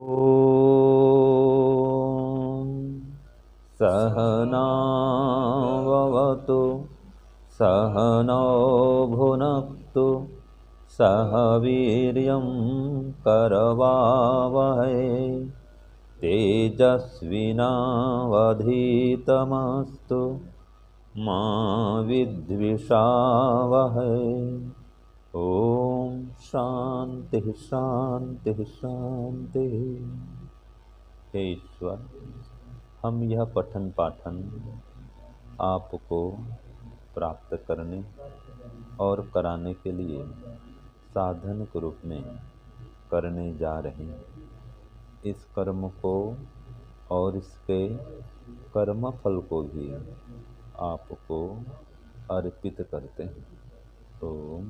ॐ सहनाववतु सहनौ भुनक्तु सह वीर्यं करवावहै तेजस्विनावधीतमस्तु मा विद्विषावहै। ओम शांति शांति शांति। हे ईश्वर, हम यह पठन पाठन आपको प्राप्त करने और कराने के लिए साधन के रूप में करने जा रहे हैं। इस कर्म को और इसके कर्म फल को भी आपको अर्पित करते हैं। ओम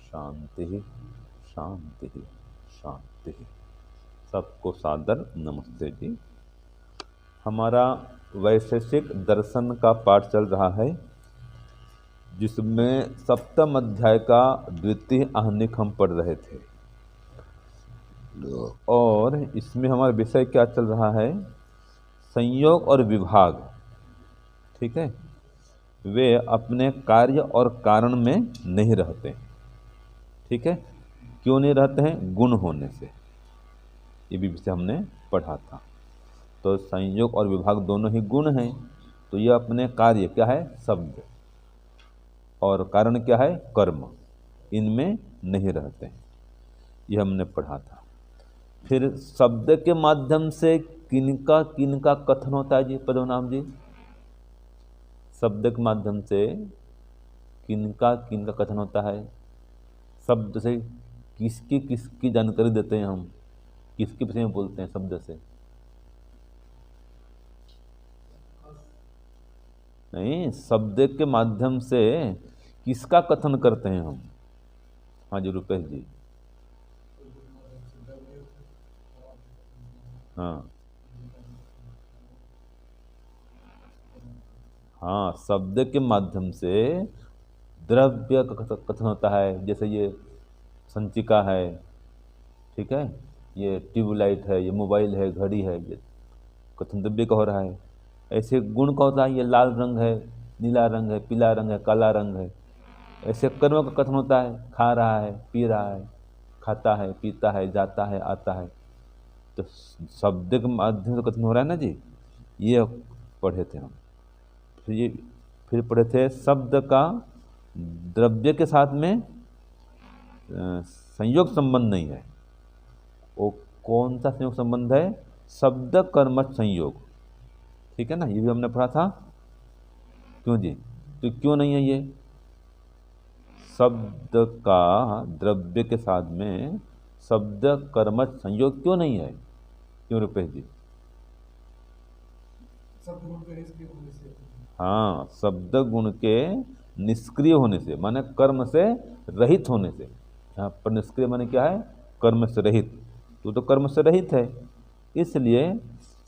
शांति शांति शांति। सबको सादर नमस्ते जी। हमारा वैशेषिक दर्शन का पाठ चल रहा है, जिसमें सप्तम अध्याय का द्वितीय आहनिक हम पढ़ रहे थे, और इसमें हमारा विषय क्या चल रहा है? संयोग और विभाग। ठीक है, वे अपने कार्य और कारण में नहीं रहते। ठीक है, क्यों नहीं रहते हैं? गुण होने से। ये भी विषय हमने पढ़ा था। तो संयोग और विभाग दोनों ही गुण हैं, तो ये अपने कार्य क्या है? शब्द, और कारण क्या है? कर्म। इनमें नहीं रहते हैं, ये हमने पढ़ा था। फिर शब्द के माध्यम से किनका किनका कथन होता है जी पद्मनाभ जी? शब्द के माध्यम से किनका किनका कथन होता है? शब्द से किसकी किसकी जानकारी देते हैं हम? किसके विषय में बोलते हैं शब्द से? नहीं, शब्द के माध्यम से किसका कथन करते हैं हम? हाँ जी रुपेश जी। हाँ हाँ, शब्द के माध्यम से द्रव्य का कथन होता है। जैसे ये संचिका है, ठीक है, ये ट्यूबलाइट है, ये मोबाइल है, घड़ी है, ये कथन द्रव्य का हो रहा है। ऐसे गुण का होता है, ये लाल रंग है, नीला रंग है, पीला रंग है, काला रंग है। ऐसे कर्म का कथन होता है, खा रहा है, पी रहा है, खाता है, पीता है, जाता है, आता है। तो शब्द के माध्यम से कथन हो रहा है ना जी। ये पढ़े थे हम। फिर पढ़े थे शब्द का द्रव्य के साथ में संयोग संबंध नहीं है। वो कौन सा संयोग संबंध है? शब्द कर्मठ संयोग। ठीक है ना, ये भी हमने पढ़ा था। क्यों जी? तो क्यों नहीं है ये? शब्द का द्रव्य के साथ में शब्द कर्मठ संयोग क्यों नहीं है? क्यों रुपेश जी? हाँ, शब्द गुण के निष्क्रिय होने से, माने कर्म से रहित होने से। यहाँ पर निष्क्रिय माने क्या है? कर्म से रहित। तो कर्म से रहित है, इसलिए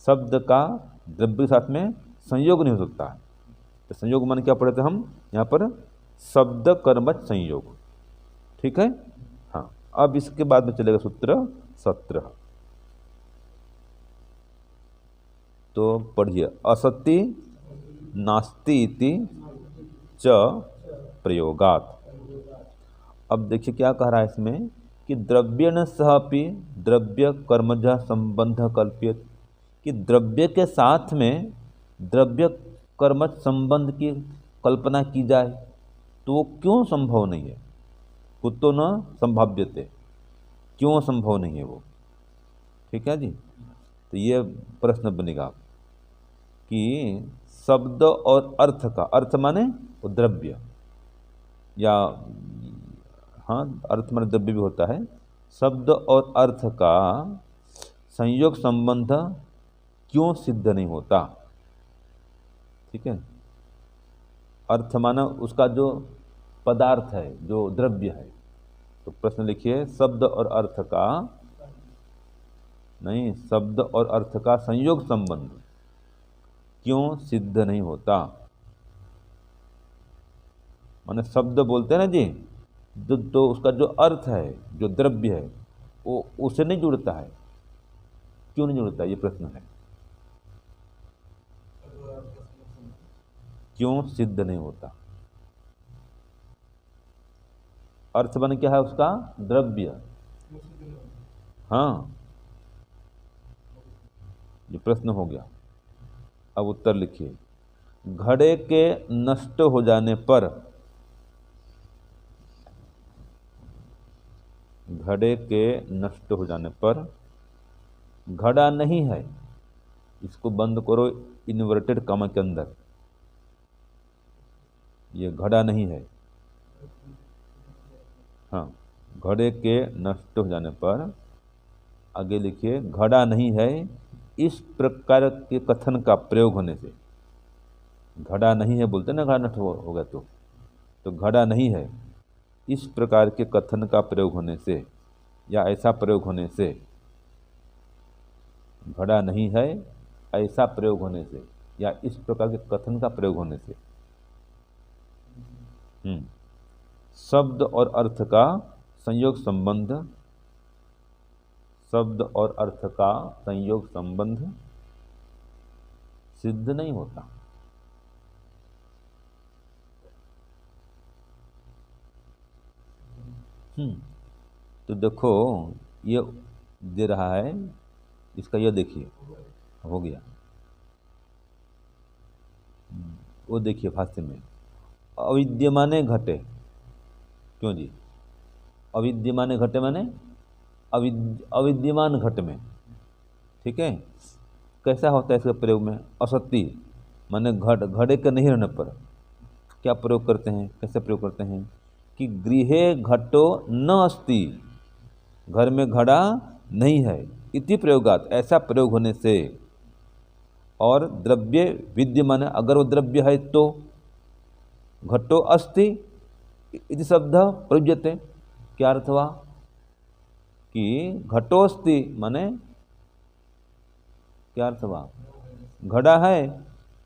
शब्द का द्रव्य के साथ में संयोग नहीं हो सकता। तो संयोग माने क्या पढ़े थे हम यहाँ पर? शब्द कर्मठ संयोग। ठीक है। हाँ, अब इसके बाद में चलेगा सूत्र 17। तो पढ़िए, असति नास्ति इति च प्रयोगात। अब देखिए क्या कह रहा है इसमें कि द्रव्येण सह अपि द्रव्य कर्मज संबंध कल्प्यते, कि द्रव्य के साथ में द्रव्य कर्मज संबंध की कल्पना की जाए तो वो क्यों संभव नहीं है? कुतो न संभाव्यते, क्यों संभव नहीं है वो? ठीक है जी। तो ये प्रश्न बनेगा कि शब्द और अर्थ का, अर्थ माने वो द्रव्य, या हाँ अर्थ माने द्रव्य भी होता है। शब्द और अर्थ का संयोग संबंध क्यों सिद्ध नहीं होता? ठीक है, अर्थ माना उसका जो पदार्थ है, जो द्रव्य है। तो प्रश्न लिखिए, शब्द और अर्थ का, नहीं, शब्द और अर्थ का संयोग संबंध क्यों सिद्ध नहीं होता? माने शब्द बोलते हैं ना जी, तो उसका जो अर्थ है, जो द्रव्य है, वो उससे नहीं जुड़ता है। क्यों नहीं जुड़ता, ये प्रश्न है। क्यों सिद्ध नहीं होता? अर्थ बन क्या है उसका? द्रव्य। हाँ, ये प्रश्न हो गया। अब उत्तर लिखिए। घड़े के नष्ट हो जाने पर, घड़े के नष्ट हो जाने पर घड़ा नहीं है, इसको बंद करो इन्वर्टेड कॉमा के अंदर, ये घड़ा नहीं है। हाँ, घड़े के नष्ट हो जाने पर आगे लिखिए, घड़ा नहीं है इस प्रकार के कथन का प्रयोग होने से। घड़ा नहीं है बोलते ना, घड़ा नष्ट हो गया तो घड़ा नहीं है इस प्रकार के कथन का प्रयोग होने से, या ऐसा प्रयोग होने से, घड़ा नहीं है ऐसा प्रयोग होने से, या इस प्रकार के कथन का प्रयोग होने से। शब्द और अर्थ का संयोग संबंध, शब्द और अर्थ का संयोग संबंध सिद्ध नहीं होता। तो देखो ये दे रहा है, इसका ये देखिए, हो गया। वो देखिए भाष्य में, अविद्यमाने घटे, क्यों जी? अविद्यमाने घटे माने अविद्यमान घट में, ठीक है। कैसा होता है इसका प्रयोग में? असत्य माने घड़े के नहीं रहने पर क्या प्रयोग करते हैं, कैसे प्रयोग करते हैं कि गृहे घटो न अस्ति, घर में घड़ा नहीं है, इति प्रयोगात, ऐसा प्रयोग होने से। और द्रव्य विद्यमान, अगर वो द्रव्य है तो घटो अस्ति इति शब्द प्रयुज्यते। क्या अर्थ हुआ कि घटो अस्ति माने क्या अर्थ हुआ? घड़ा है,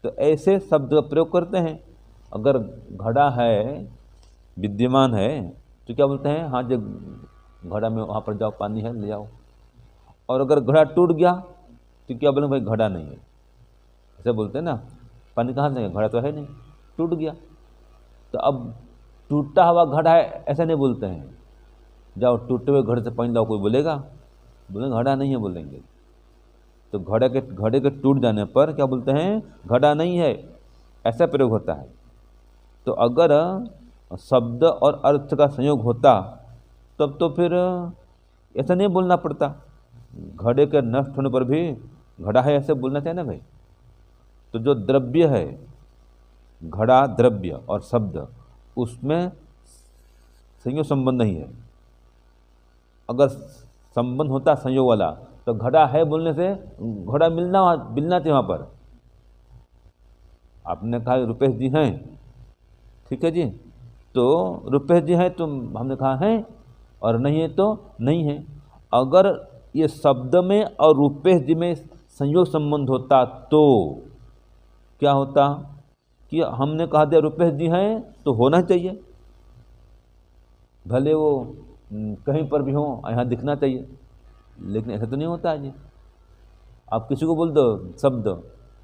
तो ऐसे शब्द का प्रयोग करते हैं। अगर घड़ा है, विद्यमान है, तो क्या बोलते हैं? हाँ, जब घड़ा में वहाँ पर जाओ, पानी है ले जाओ। और अगर घड़ा टूट गया तो क्या बोलेंगे? भाई घड़ा नहीं है, ऐसे बोलते हैं ना। पानी कहाँ से है? घड़ा तो है नहीं, टूट गया। तो अब टूटा हुआ घड़ा है ऐसा नहीं बोलते हैं, जाओ टूटे हुए घड़े से पानी लाओ, कोई बोलेगा? बोलेंगे घड़ा नहीं है, बोलेंगे। तो घड़े के टूट जाने पर क्या बोलते हैं? घड़ा नहीं है, ऐसा प्रयोग होता है। तो अगर शब्द और अर्थ का संयोग होता तब तो फिर ऐसा नहीं बोलना पड़ता। घड़े के नष्ट होने पर भी घड़ा है ऐसे बोलना चाहिए ना भाई। तो जो द्रव्य है, घड़ा द्रव्य और शब्द, उसमें संयोग संबंध नहीं है। अगर संबंध होता संयोग वाला तो घड़ा है बोलने से घड़ा मिलना चाहिए वहाँ पर। आपने कहा रुपेश जी हैं, ठीक है जी, तो रुपेश जी हैं तो हमने कहा हैं, और नहीं है तो नहीं है। अगर ये शब्द में और रुपेश जी में संयोग संबंध होता तो क्या होता कि हमने कहा दिया रुपेश जी हैं तो होना चाहिए, भले वो कहीं पर भी हो, यहाँ दिखना चाहिए। लेकिन ऐसा तो नहीं होता है जी। आप किसी को बोल दो शब्द,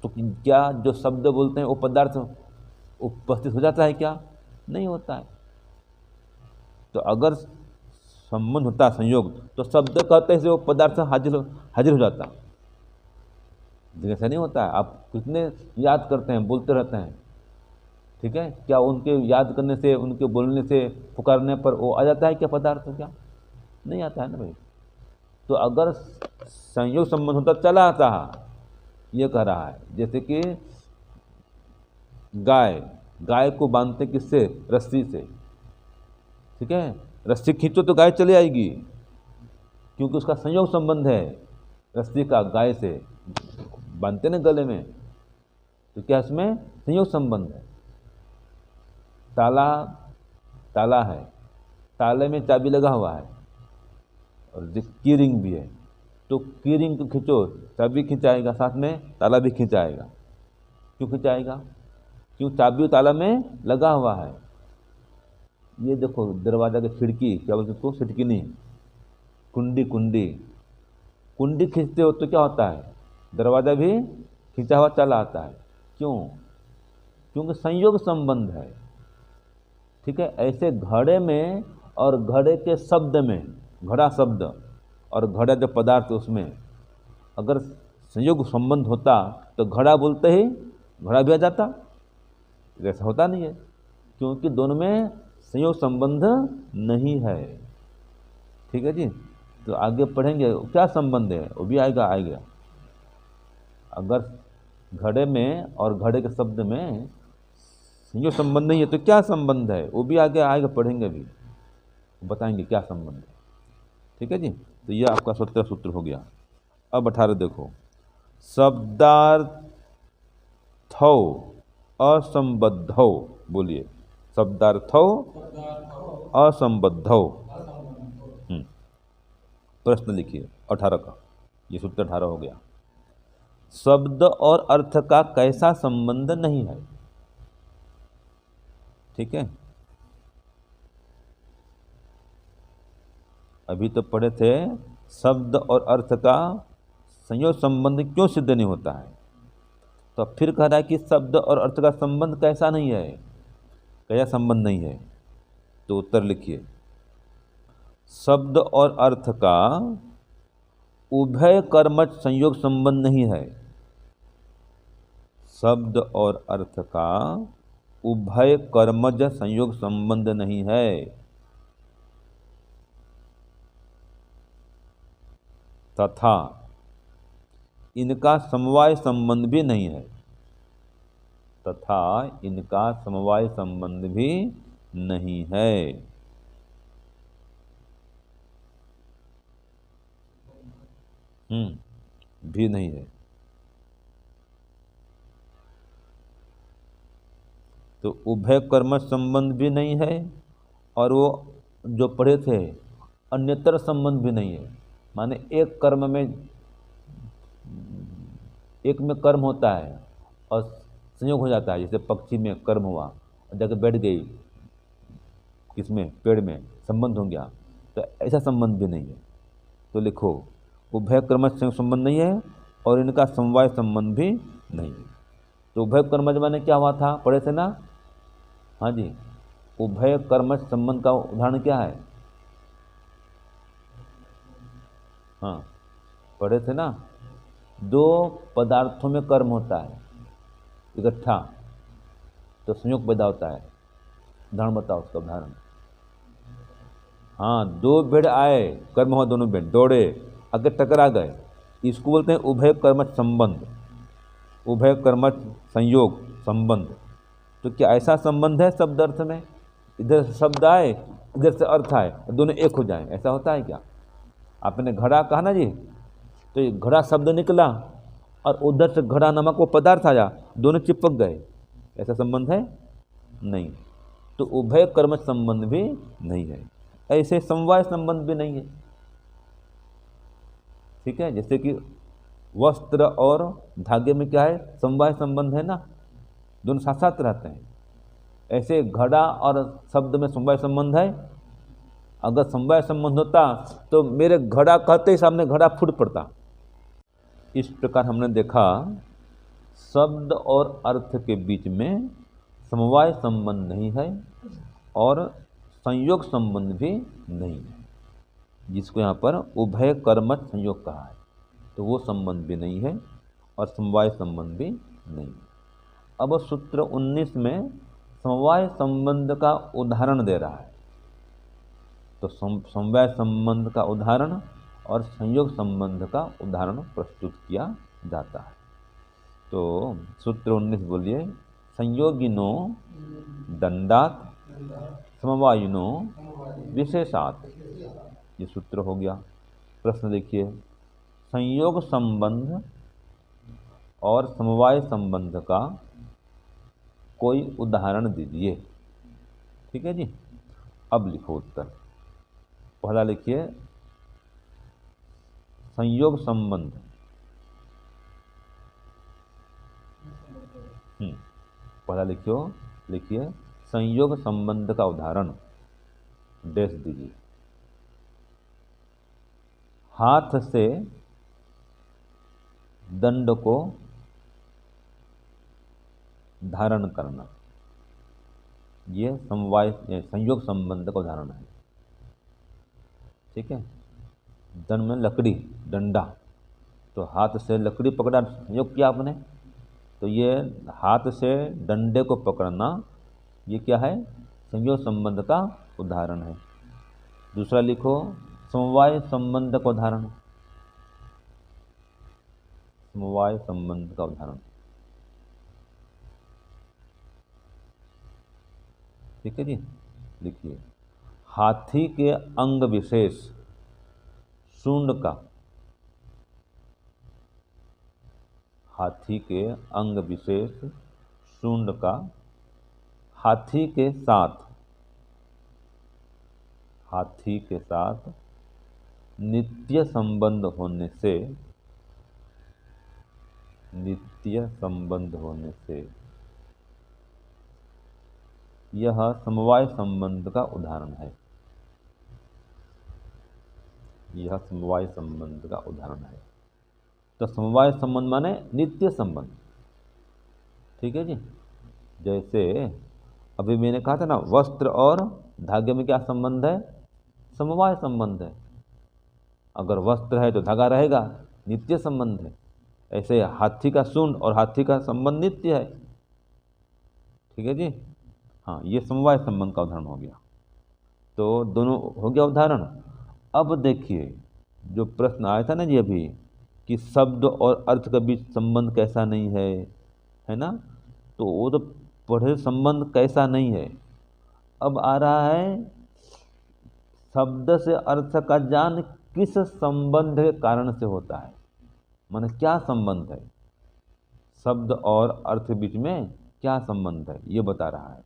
तो क्या जो शब्द बोलते हैं वो पदार्थ उपस्थित हो जाता है? क्या नहीं होता है। तो अगर संबंध होता संयोग तो शब्द कहते हैं वो पदार्थ हाजिर हो जाता। लेकिन ऐसा नहीं होता है। आप कितने याद करते हैं, बोलते रहते हैं, ठीक है, क्या उनके याद करने से, उनके बोलने से, पुकारने पर वो आ जाता है क्या पदार्थ? क्या नहीं आता है ना भाई। तो अगर संयोग संबंध होता चला आता है, ये कह रहा है। जैसे कि गाय को बांधते किससे? रस्सी से, ठीक है। रस्सी खींचो तो गाय चली आएगी, क्योंकि उसका संयोग संबंध है रस्सी का, गाय से बांधते ना गले में, तो क्या इसमें संयोग संबंध है। ताला है, ताले में चाबी लगा हुआ है और की रिंग भी है, तो की रिंग को खींचो, चाबी खिंचाएगा, साथ में ताला भी खिंचाएगा। क्यों खिंचाएगा? क्यों? चाबी ताला में लगा हुआ है। ये देखो दरवाजा की खिड़की, क्या बोलते उसको? खिड़की नहीं, कुंडी। कुंडी खींचते हो तो क्या होता है, दरवाज़ा भी खींचा हुआ चला आता है। क्यों? क्योंकि संयोग संबंध है। ठीक है, ऐसे घड़े में और घड़े के शब्द में, घड़ा शब्द और घड़ा जो पदार्थ उसमें अगर संयोग संबंध होता तो घड़ा बोलते ही घड़ा भी आ जाता। ऐसा होता नहीं है, क्योंकि दोनों में संयोग संबंध नहीं है। ठीक है जी, तो आगे पढ़ेंगे क्या संबंध है, वो भी आएगा। अगर घड़े में और घड़े के शब्द में संयोग संबंध नहीं है तो क्या संबंध है, वो भी आगे आएगा, पढ़ेंगे भी, बताएंगे क्या संबंध है। ठीक है जी, तो यह आपका 17 सूत्र हो गया। अब 18 देखो, शब्दार्थौ असंबद्धौ, बोलिए, शब्दार्थौ असंबद्धौ। प्रश्न लिखिए 18 का, ये सूत्र 18 हो गया। शब्द और अर्थ का कैसा संबंध नहीं है। ठीक है, अभी तो पढ़े थे शब्द और अर्थ का संयोग संबंध क्यों सिद्ध नहीं होता है, तो फिर कह रहा है कि शब्द और अर्थ का संबंध कैसा नहीं है, कैसा संबंध नहीं है। तो उत्तर लिखिए, शब्द और अर्थ का उभय कर्मज संयोग संबंध नहीं है। शब्द और अर्थ का उभय कर्मज संयोग संबंध नहीं है, तथा इनका समवाय संबंध भी नहीं है, तथा इनका समवाय संबंध भी नहीं है। भी नहीं है। तो उभय कर्म संबंध भी नहीं है, और वो जो पढ़े थे अन्यतर संबंध भी नहीं है। माने एक कर्म में, एक में कर्म होता है और संयोग हो जाता है, जैसे पक्षी में कर्म हुआ जाकर बैठ गई, किसमें, पेड़ में, संबंध हो गया, तो ऐसा संबंध भी नहीं है। तो लिखो, उभय कर्म संयोग संबंध नहीं है और इनका समवाय संबंध भी नहीं है। तो उभय कर्मज माने क्या हुआ था, पढ़े थे ना। हाँ जी, उभय कर्मज संबंध का उदाहरण क्या है, हाँ पढ़े थे ना, दो पदार्थों में कर्म होता है इकट्ठा तो संयोग पैदा होता है। उदाहरण बताओ उसका उदाहरण। हाँ, दो भेड़ आए, कर्म हुआ, दोनों भेड़ दौड़े, आगे टकरा गए, इसको बोलते हैं उभय कर्मज संबंध, उभय कर्मज संयोग संबंध। तो क्या ऐसा संबंध है शब्द अर्थ में, इधर से शब्द आए इधर से अर्थ आए, दोनों एक हो जाए, ऐसा होता है क्या? आपने घड़ा कहा ना जी, तो ये घड़ा शब्द निकला और उधर से घड़ा नामक वो पदार्थ आया, दोनों चिपक गए, ऐसा संबंध है नहीं। तो उभय कर्म संबंध भी नहीं है, ऐसे समवाय संबंध भी नहीं है। ठीक है, जैसे कि वस्त्र और धागे में क्या है, समवाय संबंध है ना, दोनों साथ साथ रहते हैं। ऐसे घड़ा और शब्द में समवाय संबंध है। अगर समवाय संबंध होता तो मेरे घड़ा कहते ही सामने घड़ा फूट पड़ता। इस प्रकार हमने देखा शब्द और अर्थ के बीच में समवाय संबंध नहीं है और संयोग संबंध भी नहीं है, जिसको यहाँ पर उभय कर्मज संयोग कहा है। तो वो संबंध भी नहीं है और समवाय संबंध भी नहीं है। अब सूत्र 19 में समवाय संबंध का उदाहरण दे रहा है। तो समवाय संबंध का उदाहरण और संयोग संबंध का उदाहरण प्रस्तुत किया जाता है। तो सूत्र 19 बोलिए, संयोगिनो दंडात समवायिनो विशेषात। ये सूत्र हो गया। प्रश्न देखिए, संयोग संबंध और समवाय संबंध का कोई उदाहरण दीजिए। ठीक है जी, अब लिखो उत्तर। पहला लिखिए संयोग संबंध, पहला लिखिए संयोग संबंध का उदाहरण, डैश दीजिए। हाथ से दंड को धारण करना, ये समवाय संयोग संबंध का उदाहरण है। ठीक है, दंड में लकड़ी, डंडा, तो हाथ से लकड़ी पकड़ा, संयोग किया आपने, तो ये हाथ से डंडे को पकड़ना, ये क्या है, संयोग संबंध का उदाहरण है। दूसरा लिखो, समवाय संबंध का उदाहरण, समवाय संबंध का उदाहरण। ठीक है जी, लिखिए, हाथी के अंग विशेष सूंड का, हाथी के अंग विशेष सूंड का हाथी के साथ, हाथी के साथ नित्य संबंध होने से, नित्य संबंध होने से यह समवाय संबंध का उदाहरण है, यह समवाय संबंध का उदाहरण है। तो समवाय संबंध माने नित्य संबंध। ठीक है जी, जैसे अभी मैंने कहा था ना, वस्त्र और धागे में क्या संबंध है, समवाय संबंध है। अगर वस्त्र है तो धागा रहेगा, नित्य संबंध है। ऐसे हाथी का सूंड और हाथी का संबंध नित्य है। ठीक है जी, हाँ, ये समवाय संबंध का उदाहरण हो गया। तो दोनों हो गया उदाहरण। अब देखिए, जो प्रश्न आया था ना जी अभी, कि शब्द और अर्थ के बीच संबंध कैसा नहीं है ना, तो वो तो पढ़े संबंध कैसा नहीं है। अब आ रहा है, शब्द से अर्थ का ज्ञान किस संबंध के कारण से होता है, माने क्या संबंध है, शब्द और अर्थ के बीच में क्या संबंध है, ये बता रहा है।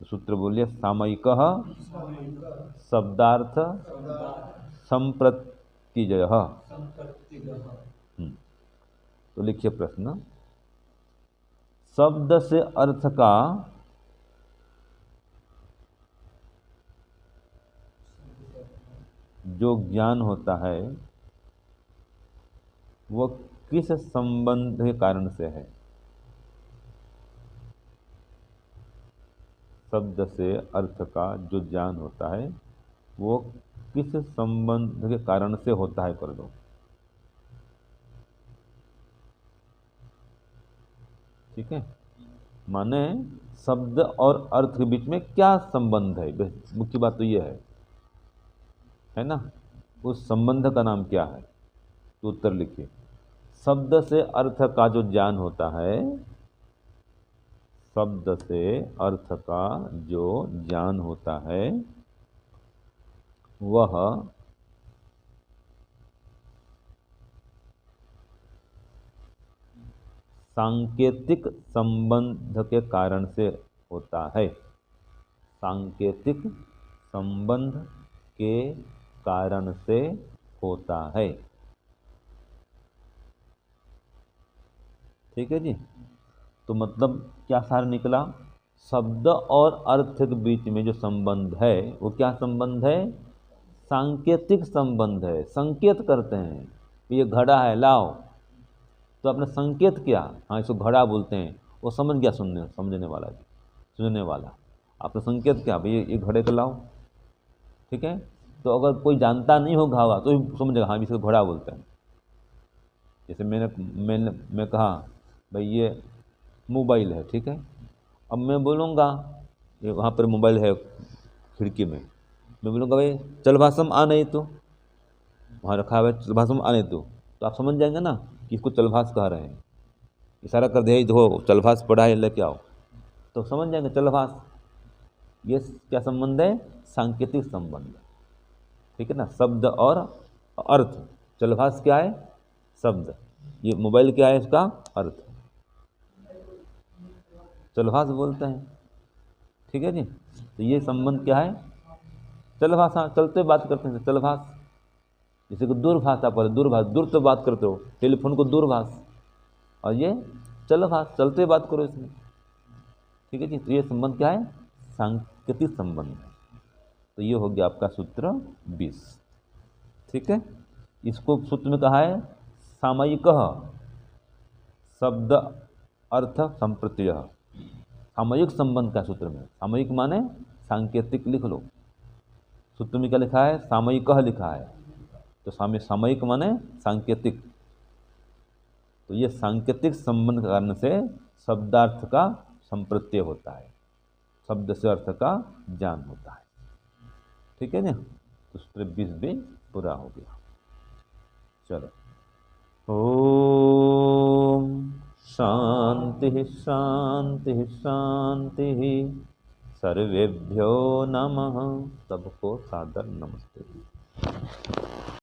तो सूत्र बोलिए, सामयिकः शब्दार्थ संप्रत्ययः। तो लिखिए प्रश्न, शब्द से अर्थ का जो ज्ञान होता है वो किस संबंध के कारण से है, शब्द से अर्थ का जो ज्ञान होता है वो किस संबंध के कारण से होता है, कर दो। ठीक है, माने शब्द और अर्थ के बीच में क्या संबंध है, मुख्य बात तो ये है ना, उस संबंध का नाम क्या है। तो उत्तर लिखिए, शब्द से अर्थ का जो ज्ञान होता है, शब्द से अर्थ का जो ज्ञान होता है वह सांकेतिक संबंध के कारण से होता है, सांकेतिक संबंध के कारण से होता है। ठीक है जी, तो मतलब क्या सार निकला, शब्द और अर्थ के बीच में जो संबंध है वो क्या संबंध है, सांकेतिक संबंध है। संकेत करते हैं, ये घड़ा है लाओ, तो आपने संकेत किया, हाँ इसको घड़ा बोलते हैं, वो समझ गया, समझने वाला, सुनने वाला। आपने संकेत किया भाई ये घड़े को लाओ। ठीक है, तो अगर कोई जानता नहीं होगा तो ही समझेगा, हाँ इसको घड़ा बोलते हैं। जैसे मैं कहा भाई ये मोबाइल है, ठीक है, अब मैं बोलूँगा ये वहाँ पर मोबाइल है खिड़की में, मैं बोलूँगा भाई चल भाषम आ नहीं, तो वहाँ रखा हुआ है चल भाषम आ नहीं, तो आप समझ जाएंगे ना कि इसको चलभास कह रहे हैं। इशारा कर दिया देखो चलभास पड़ा है लेके आओ, तो समझ जाएंगे चलभास। ये क्या संबंध है, सांकेतिक संबंध। ठीक है ना, शब्द और अर्थ, चलभास क्या है, शब्द, ये मोबाइल क्या है, इसका अर्थ, चलभास बोलते हैं। ठीक है जी, तो ये संबंध क्या है, चलभास, हाँ चलते बात करते हैं चलभास। जैसे कि दूरभाष, आप दूरभाष, दूर तो बात करते हो, टेलीफोन को दूरभाष, और ये चलभाष, चलते बात करो इसमें। ठीक है जी, तो ये संबंध क्या है, सांकेतिक संबंध है। तो ये हो गया आपका सूत्र 20। ठीक है, इसको सूत्र में कहा है सामयिकः, शब्द अर्थ संप्रत्यय, सामयिक संबंध का सूत्र में, सामयिक माने सांकेतिक लिख लो, सूत्र में क्या लिखा है, सामयिक लिखा है, तो सामयिक माने सांकेतिक, तो ये सांकेतिक संबंध के कारण से शब्दार्थ का संप्रत्यय होता है, शब्द से अर्थ का ज्ञान होता है। ठीक है ना, तो सूत्र 20 भी पूरा हो गया। चलो, ओम शांति शांति शांति, सर्वेभ्यो नमः, सबको सादर नमस्ते।